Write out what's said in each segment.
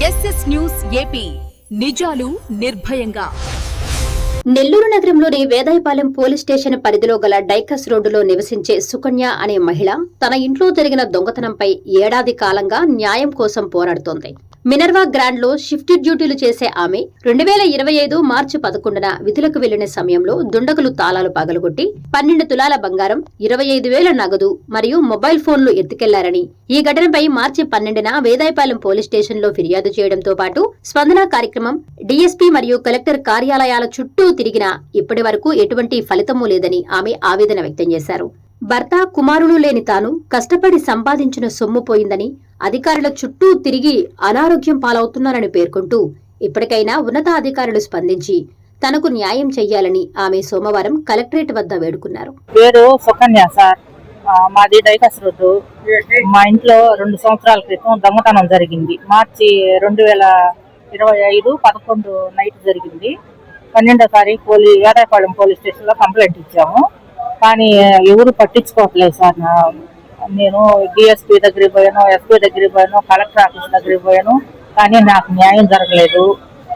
SS news AP నిజాలు నిర్భయంగా. నెల్లూరు నగరంలోని వేదాయపాలెం పోలీస్ స్టేషన్ పరిధిలో గల డైకస్ రోడ్డులో నివసించే సుకన్య అనే మహిళ తన ఇంట్లో జరిగిన దొంగతనంపై ఏడాది కాలంగా న్యాయం కోసం పోరాడుతోంది. మినర్వా గ్రాండ్ లో షిఫ్ట్ డ్యూటీలు చేసే ఆమె 2025 మార్చి 11న విధులకు వెళ్లిన సమయంలో దుండగులు తాళాలు పగలగొట్టి 12 తులాల బంగారం, 25,000 నగదు మరియు మొబైల్ ఫోన్లు ఎత్తుకెళ్లారని, ఈ ఘటనపై మార్చి 12న వేదాయపాలెం పోలీస్ స్టేషన్ లో ఫిర్యాదు చేయడంతో పాటు స్పందన కార్యక్రమం, డీఎస్పీ మరియు కలెక్టర్ కార్యాలయాల చుట్టూ తిరిగినా ఇప్పటి వరకు ఎటువంటి ఫలితమూ లేదని ఆమె ఆవేదన వ్యక్తం చేశారు. భర్త, కుమారులు లేని తాను కష్టపడి సంపాదించిన సొమ్ము పోయిందని, అధికారుల చుట్టూ తిరిగి అనారోగ్యం పాలవుతున్నారని పేర్కొంటూ ఇప్పటికైనా ఉన్నతాధికారులు స్పందించి తనకు న్యాయం చెయ్యాలని ఆమె సోమవారం కలెక్టరేట్ వద్ద వేడుకున్నారు. పేరు సుకన్య సార్, మాది డైకస్ రోడ్డు. మా ఇంట్లో 2 సంవత్సరాల క్రితం దొంగతనం జరిగింది. మార్చి 2025 11 నైట్ జరిగింది. 12వ తారీఖు వేదాయపాలెం పోలీస్ స్టేషన్ లో కంప్లైంట్ ఇచ్చాము. కానీ ఎవరు పట్టించుకోవట్లేదు సార్. నేను డిఎస్పీ దగ్గరికి పోయాను, ఎస్పీ దగ్గరికి పోయాను, కలెక్టర్ ఆఫీస్ దగ్గరికి పోయాను, కానీ నాకు న్యాయం జరగలేదు.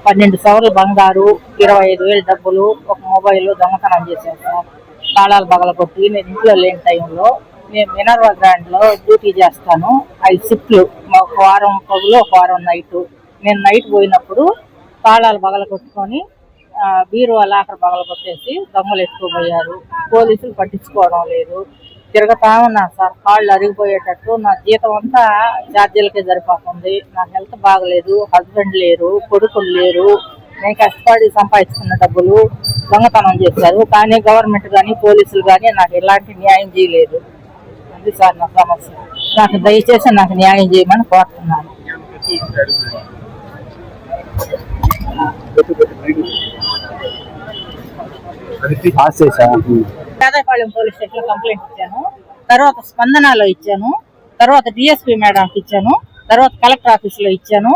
12 సవర్ల బంగారు, 25,000 డబ్బులు, ఒక మొబైల్ దొంగతనం చేశాను సార్. తాళాలు పగలగొట్టి నేను ఇంట్లో లేని టైంలో నేను మినర్వా గ్రాండ్ లో డ్యూటీ చేస్తాను. 5 షిఫ్ట్లు, ఒక వారం పగులు, ఒక వారం నైట్. నేను నైట్ పోయినప్పుడు తాళాలు పగలగొట్టుకొని బీరువా లాకర్ పగలగొట్టేసి దొంగలు ఎత్తుకుపోయారు. పోలీసులు పట్టించుకోవడం లేదు. తిరగతా ఉన్నా సార్, కాళ్ళు అరిగిపోయేటట్టు. నా జీతం అంతా ఛార్జీలకే సరిపోతుంది. నా హెల్త్ బాగలేదు, హస్బెండ్ లేరు, కొడుకులు లేరు. నేను కష్టపడి సంపాదించుకున్న డబ్బులు దొంగతనం చేశారు. కానీ గవర్నమెంట్ కానీ పోలీసులు కానీ నాకు ఎలాంటి న్యాయం చేయలేదు. అది సార్ నా సమస్య. నాకు దయచేసి నాకు న్యాయం చేయమని కోరుతున్నాను. వేదాయపాలెం పోలీస్ స్టేషన్ లో కంప్లైంట్ ఇచ్చాను, తర్వాత స్పందనలో ఇచ్చాను, తర్వాత డిఎస్పీ మేడంకి ఇచ్చాను, తర్వాత కలెక్టర్ ఆఫీస్ లో ఇచ్చాను.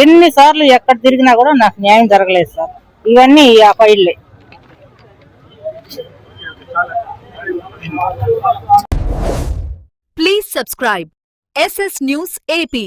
ఎన్నిసార్లు ఎక్కడ తిరిగినా కూడా నాకు న్యాయం జరగలేదు సార్. ఇవన్నీ ఆ ఫైళ్ళే. Please subscribe SS news AP.